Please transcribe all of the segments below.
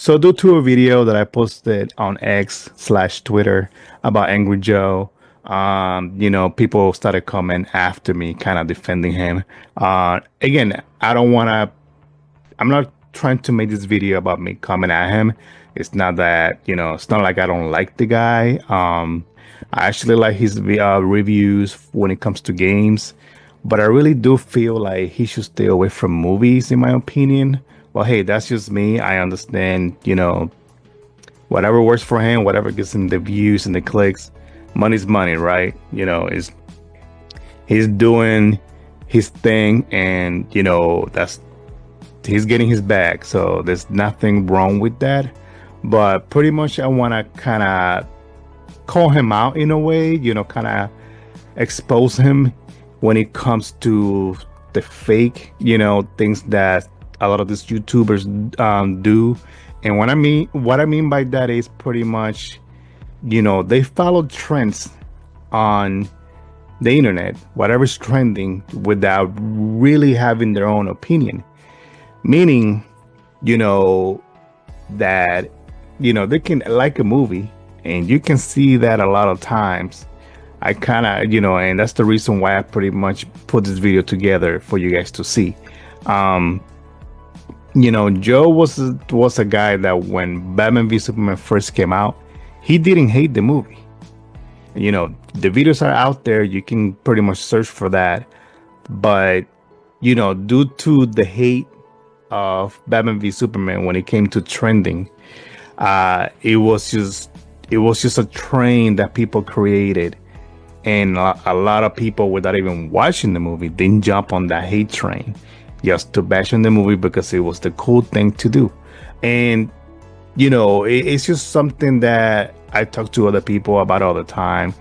So due to a video that I posted on X/Twitter about Angry Joe, people started coming after me, kind of defending him. Again, I don't want to. I'm not trying to make this video about me coming at him. It's not that, it's not like I don't like the guy. I actually like his reviews when it comes to games, but I really do feel like he should stay away from movies, in my opinion. Well, hey, that's just me. I understand, whatever works for him, whatever gets him the views and the clicks. Money's money, right? Is he's doing his thing, and that's he's getting his bag. So there's nothing wrong with that. But pretty much, I want to kind of call him out in a way, kind of expose him when it comes to the fake, things that a lot of these YouTubers do. And what I mean by that is pretty much, they follow trends on the internet, whatever's trending, without really having their own opinion. Meaning, that, they can like a movie, and you can see that a lot of times. I kind of, and that's the reason why I pretty much put this video together for you guys to see. Joe was a guy that when Batman v Superman first came out, he didn't hate the movie. The videos are out there. You can pretty much search for that. But, due to the hate of Batman v Superman when it came to trending, it was just a train that people created, and a lot of people, without even watching the movie, didn't jump on that hate train just to bash on the movie because it was the cool thing to do. And it's just something that I talk to other people about all the time.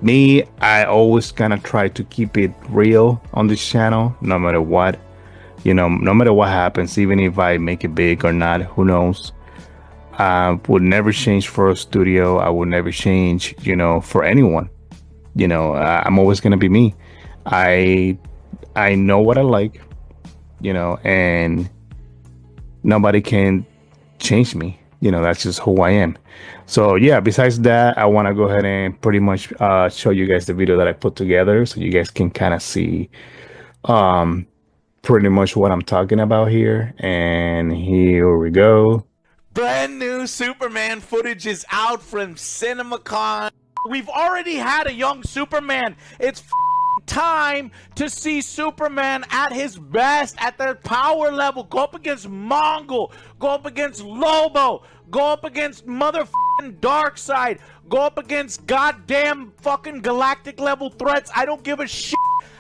Me, I always kind of try to keep it real on this channel, no matter what. No matter what happens, even if I make it big or not, who knows? I would never change for a studio. I would never change, for anyone. I'm always gonna be me. I know what I like, and nobody can change me. That's just who I am. So yeah, besides that, I want to go ahead and pretty much show you guys the video that I put together, so you guys can kind of see pretty much what I'm talking about here. And here we go. Brand new Superman footage is out from CinemaCon. We've already had a young Superman. It's time to see Superman at his best, at their power level. Go up against Mongol, go up against Lobo, go up against motherfucking Darkseid, go up against goddamn fucking galactic level threats. I don't give a shit.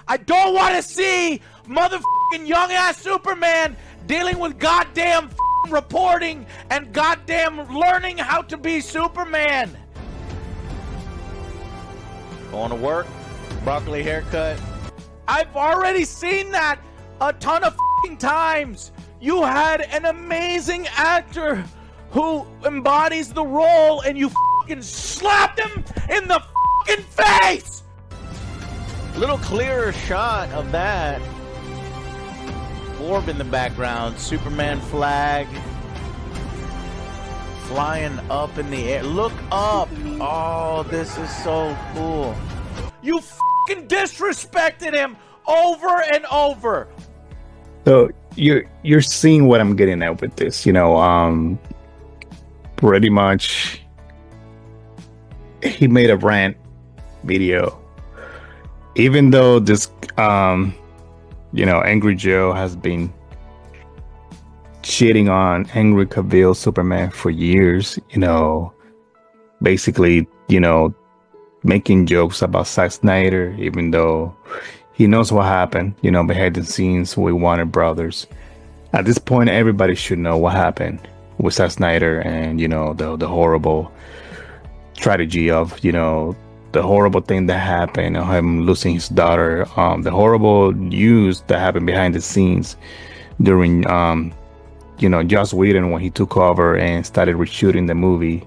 I don't want to see motherfucking young ass Superman dealing with goddamn reporting and goddamn learning how to be Superman. Going to work, broccoli haircut. I've already seen that a ton of times. You had an amazing actor who embodies the role, and you slapped him in the face. Little clearer shot of that. Orb in the background, Superman flag flying up in the air. Look up. Oh, this is so cool. You disrespected him over and over. So you're seeing what I'm getting at with this, pretty much he made a rant video, even though this Angry Joe has been shitting on Henry Cavill Superman for years, basically, making jokes about Zack Snyder, even though he knows what happened, behind the scenes with Warner Brothers. At this point, everybody should know what happened with Zack Snyder and, the horrible strategy of, the horrible thing that happened, him losing his daughter, the horrible news that happened behind the scenes during, Joss Whedon, when he took over and started reshooting the movie,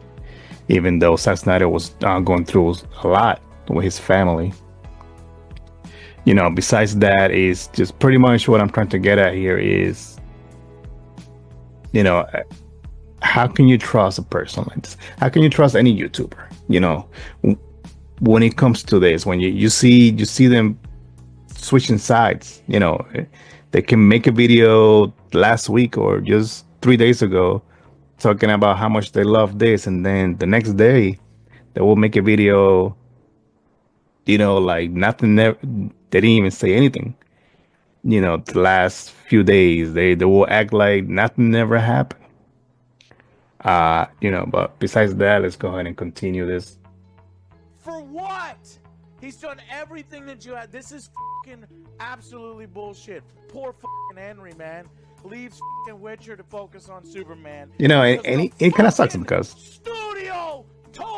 even though Zack Snyder was going through a lot with his family. Besides that, is just pretty much what I'm trying to get at here is, how can you trust a person like this? How can you trust any YouTuber? You know, when it comes to this, when you see them switching sides, you know, they can make a video last week or just 3 days ago talking about how much they love this, and then the next day they will make a video, you know, like nothing. They didn't even say anything. You know, the last few days they will act like nothing never happened. You know, but besides that, let's go ahead and continue this. For what? He's done everything that you had. This is fucking absolutely bullshit. Poor fucking Henry, man. Leaves fucking Witcher to focus on Superman. You know, and it kind of sucks because studio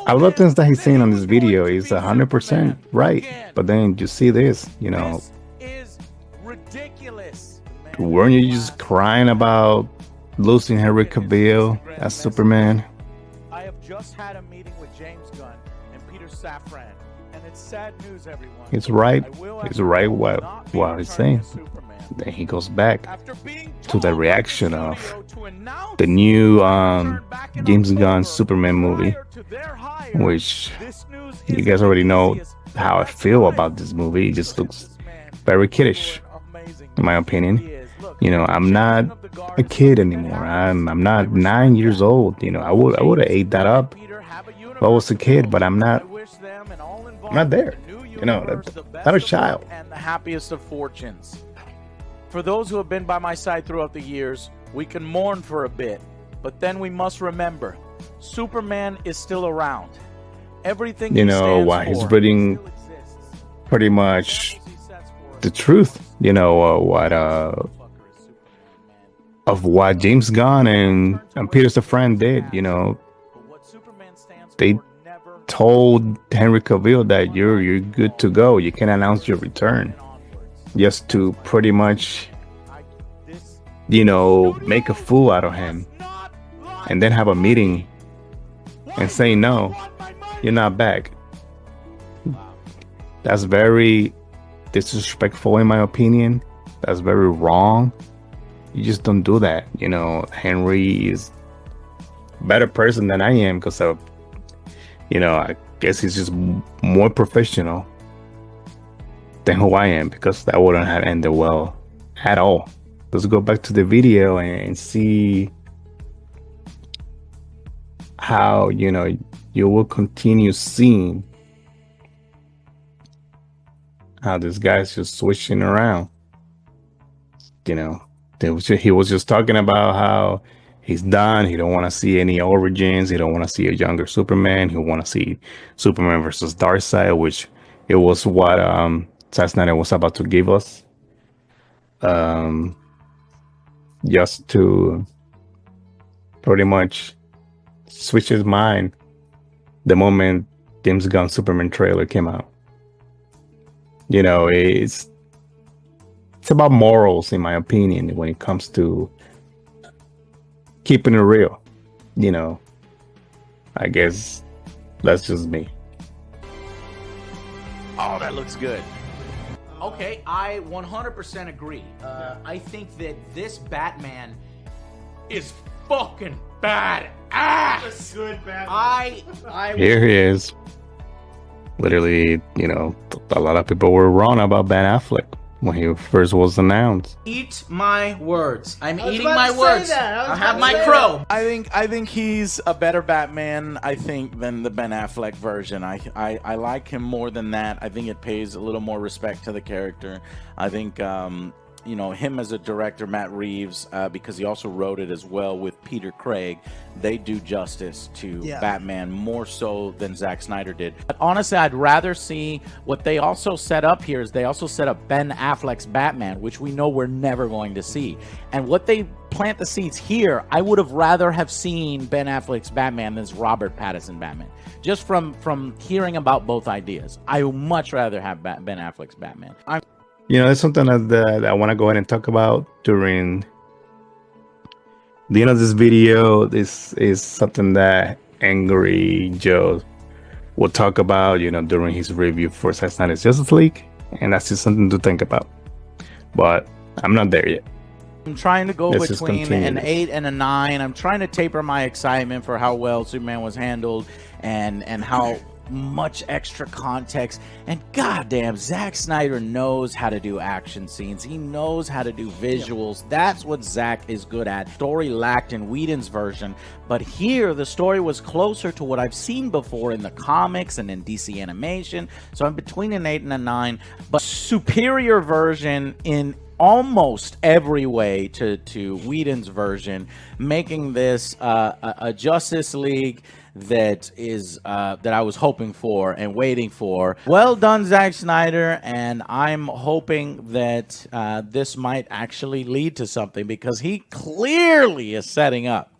a lot of things that he's saying on this video is 100% right. But then you see this, you know, this is ridiculous. Weren't you just crying about losing Henry Cavill as Superman? I have just had a meeting with James Gunn and Peter Safran, and it's sad news, everyone. He's right. He's right what he's saying. Then he goes back to the reaction of the new James Gunn Superman movie, which you guys already know how I feel about this movie. It just looks very kiddish, in my opinion. You know, I'm not a kid anymore. I'm not 9 years old. You know, I would have ate that up if I was a kid, but I'm not there. You know, not a child. And the happiest of fortunes. For those who have been by my side throughout the years, we can mourn for a bit, but then we must remember, Superman is still around. Everything you know, why he's reading pretty much the truth. You know, of what James Gunn and Peter Safran did. You know, they told Henry Cavill that you're good to go. You can announce your return, just to pretty much, you know, make a fool out of him, and then have a meeting and say, no, you're not back. That's very disrespectful, in my opinion. That's very wrong. You just don't do that. You know, Henry is a better person than I am because of, you know, I guess he's just more professional than who I am, because that wouldn't have ended well at all. Let's go back to the video and see how, you know, you will continue seeing how this guy's just switching around. You know, he was just talking about how he's done. He don't want to see any origins. He don't want to see a younger Superman. He want to see Superman versus Darkseid, which it was what Zack Snyder was about to give us, just to pretty much switch his mind the moment James Gunn Superman trailer came out. You know, it's about morals, in my opinion, when it comes to keeping it real. You know, I guess that's just me. Oh, that looks good. Okay, I 100% agree. I think that this Batman is fucking badass. That's a good Batman. Here he is. Literally, you know, a lot of people were wrong about Ben Affleck when he first was announced. Eat my words. I'm eating about my to say words. that. I have my crow. I think he's a better Batman, I think, than the Ben Affleck version. I like him more than that. I think it pays a little more respect to the character. I think you know, him as a director, Matt Reeves, because he also wrote it as well with Peter Craig, they do justice to Batman more so than Zack Snyder did. But honestly, I'd rather see what they also set up here is they also set up Ben Affleck's Batman, which we know we're never going to see. And what they plant the seeds here, I would have rather have seen Ben Affleck's Batman than Robert Pattinson Batman. Just from hearing about both ideas, I would much rather have Ben Affleck's Batman. You know, that's something that I want to go ahead and talk about during the end of this video. This is something that Angry Joe will talk about, you know, during his review for Zack Snyder's Justice League. And that's just something to think about. But I'm not there yet. I'm trying to go Let's just between continue an this. 8 and a 9. I'm trying to taper my excitement for how well Superman was handled and how much extra context. And goddamn, Zack Snyder knows how to do action scenes. He knows how to do visuals. That's what Zack is good at. Story lacked in Whedon's version, but here the story was closer to what I've seen before in the comics and in DC animation. So I'm between an 8 and a 9, but superior version in almost every way to Whedon's version, making this a Justice League that is that I was hoping for and waiting for. Well done, Zack Snyder, and I'm hoping that this might actually lead to something, because he clearly is setting up.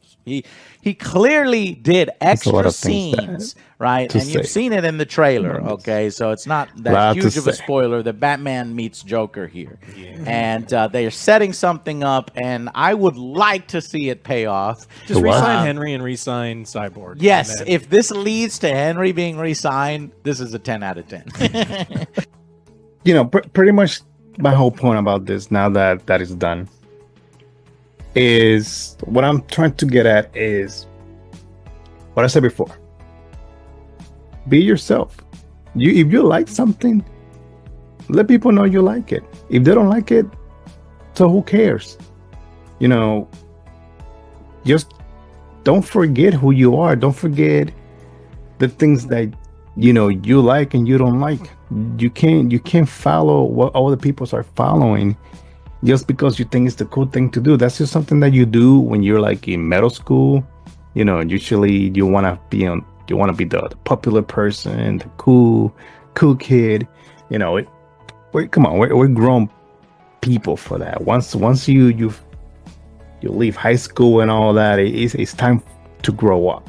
He clearly did extra scenes, right? And you've seen it in the trailer, okay? So it's not that huge of a spoiler that Batman meets Joker here. Yeah. And they are setting something up, and I would like to see it pay off. Just re-sign Henry and re-sign Cyborg. Yes, if this leads to Henry being re-signed, this is a 10 out of 10. You know, pretty much my whole point about this, now that that is done, is what I'm trying to get at is what I said before. Be yourself. If you like something, let people know you like it. If they don't like it, so who cares? You know, just don't forget who you are. Don't forget the things that you know you like and you don't like. You can't follow what other people are following just because you think it's the cool thing to do. That's just something that you do when you're like in middle school. You know, usually you want to be the popular person, the cool kid. You know, we're grown people for that. Once you leave high school and all that, it's time to grow up.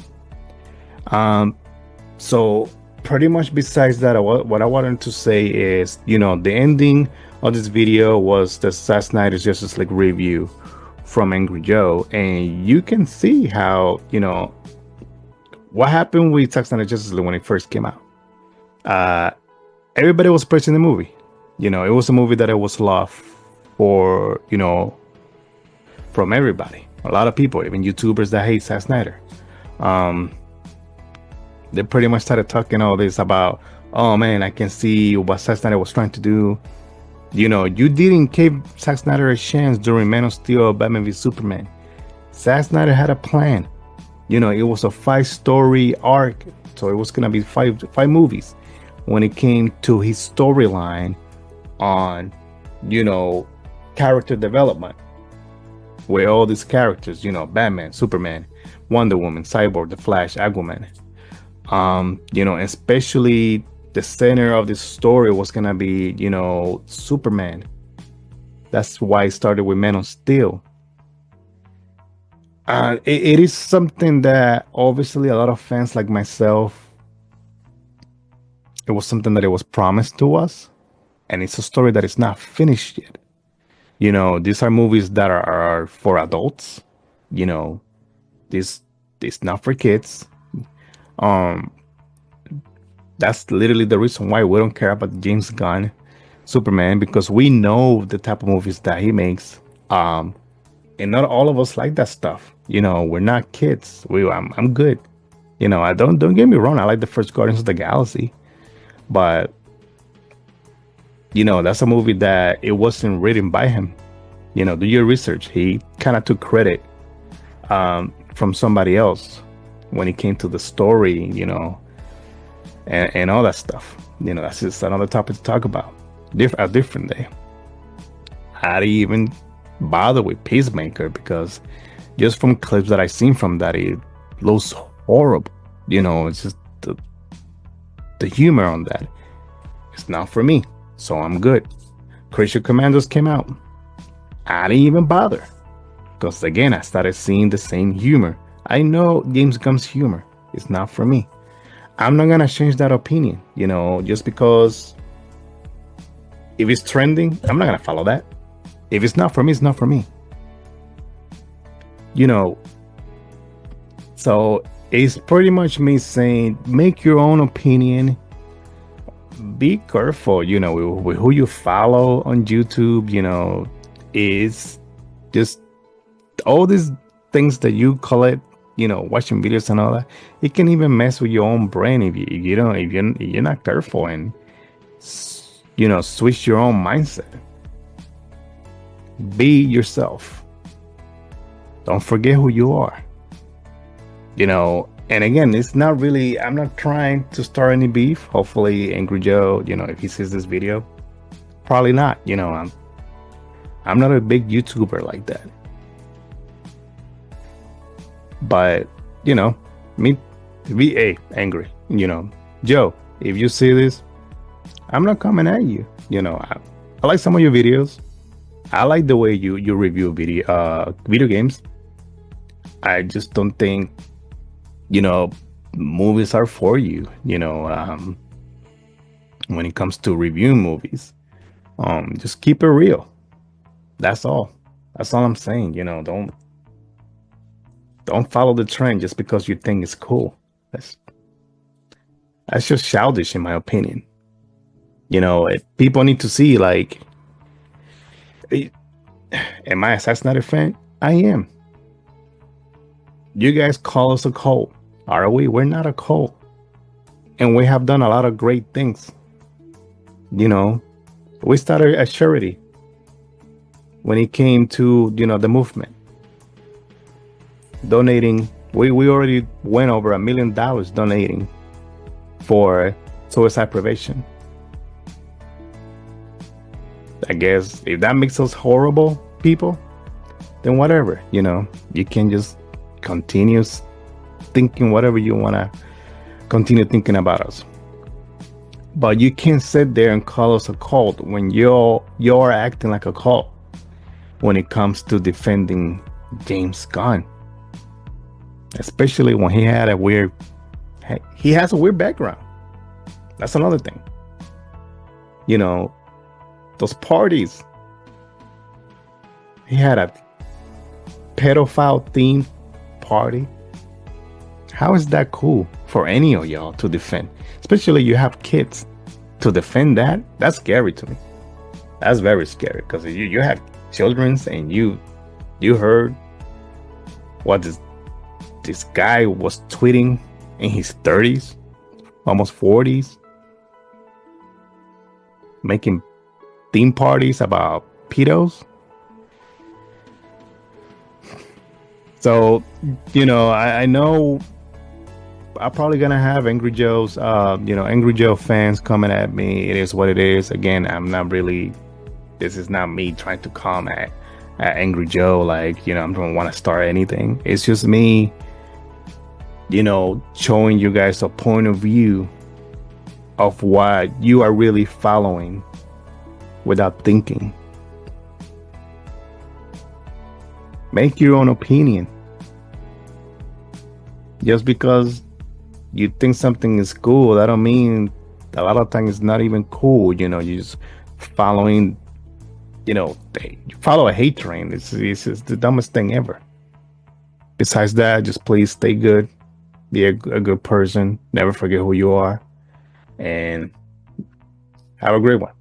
So pretty much besides that, what I wanted to say is, you know, the ending of this video was the Zack Snyder's Justice League review from Angry Joe, and you can see how, you know, what happened with Zack Snyder's Justice League when it first came out. Everybody was praising the movie. You know, it was a movie that it was loved for, you know, from everybody. A lot of people, even YouTubers that hate Zack Snyder. They pretty much started talking all this about, oh man, I can see what Zack Snyder was trying to do. You know, you didn't give Zack Snyder a chance during Man of Steel, Batman v Superman. Zack Snyder had a plan. You know, it was a 5-story arc, so it was gonna be five movies. When it came to his storyline on, you know, character development, where all these characters, you know, Batman, Superman, Wonder Woman, Cyborg, The Flash, Aquaman. You know, especially the center of this story was gonna be, you know, Superman. That's why it started with Man of Steel. It is something that obviously a lot of fans like myself, it was something that it was promised to us, and it's a story that is not finished yet. You know, these are movies that are for adults. You know, this is not for kids. That's literally the reason why we don't care about James Gunn Superman, because we know the type of movies that he makes. And not all of us like that stuff. You know, we're not kids. I'm good. You know, I don't get me wrong. I like the first Guardians of the Galaxy, but you know, that's a movie that it wasn't written by him. You know, do your research. He kind of took credit from somebody else when it came to the story, you know, and all that stuff. You know, that's just another topic to talk about. A different day. I didn't even bother with Peacemaker because just from clips that I've seen from that, it looks horrible. You know, it's just the humor on that. It's not for me, so I'm good. Creature Commandos came out. I didn't even bother because, again, I started seeing the same humor. I know James Gunn's humor. It's not for me. I'm not gonna change that opinion, you know, just because if it's trending, I'm not gonna follow that. If it's not for me, it's not for me. You know, so it's pretty much me saying, make your own opinion. Be careful, you know, with who you follow on YouTube. You know, is just all these things that you collect, watching videos and all that, it can even mess with your own brain if you're not careful and switch your own mindset. Be yourself. Don't forget who you are. And again, it's not really, I'm not trying to start any beef. Hopefully Angry Joe, if he sees this video, probably not. I'm not a big YouTuber like that. But, me, be angry. Joe, if you see this, I'm not coming at you. I like some of your videos. I like the way you review video games. I just don't think, movies are for you. When it comes to reviewing movies, just keep it real. That's all. That's all I'm saying. Don't follow the trend just because you think it's cool. That's just childish, in my opinion. People need to see, like, am I a Assassin's fan? I am. You guys call us a cult. Are we? We're not a cult. And we have done a lot of great things. We started a charity when it came to, the movement. Donating. We already went over $1 million donating for suicide prevention. I guess if that makes us horrible people, then whatever, you can just continue thinking whatever you want to continue thinking about us. But you can't sit there and call us a cult when you're acting like a cult when it comes to defending James Gunn. Especially when he has a weird background. That's another thing. Those parties. He had a pedophile themed party. How is that cool for any of y'all to defend? Especially you have kids to defend that. That's scary to me. That's very scary because you have children and you heard what this guy was tweeting in his 30s, almost 40s, making theme parties about pedos. So, I know I'm probably gonna have Angry Joe's, Angry Joe fans coming at me. It is what it is. Again, this is not me trying to come at Angry Joe. Like, I don't want to start anything. It's just me, showing you guys a point of view of what you are really following without thinking. Make your own opinion. Just because you think something is cool, that don't mean a lot of times it's not even cool. You're just following, you follow a hate train. It's the dumbest thing ever. Besides that, just please stay good. Be a good person. Never forget who you are. And have a great one.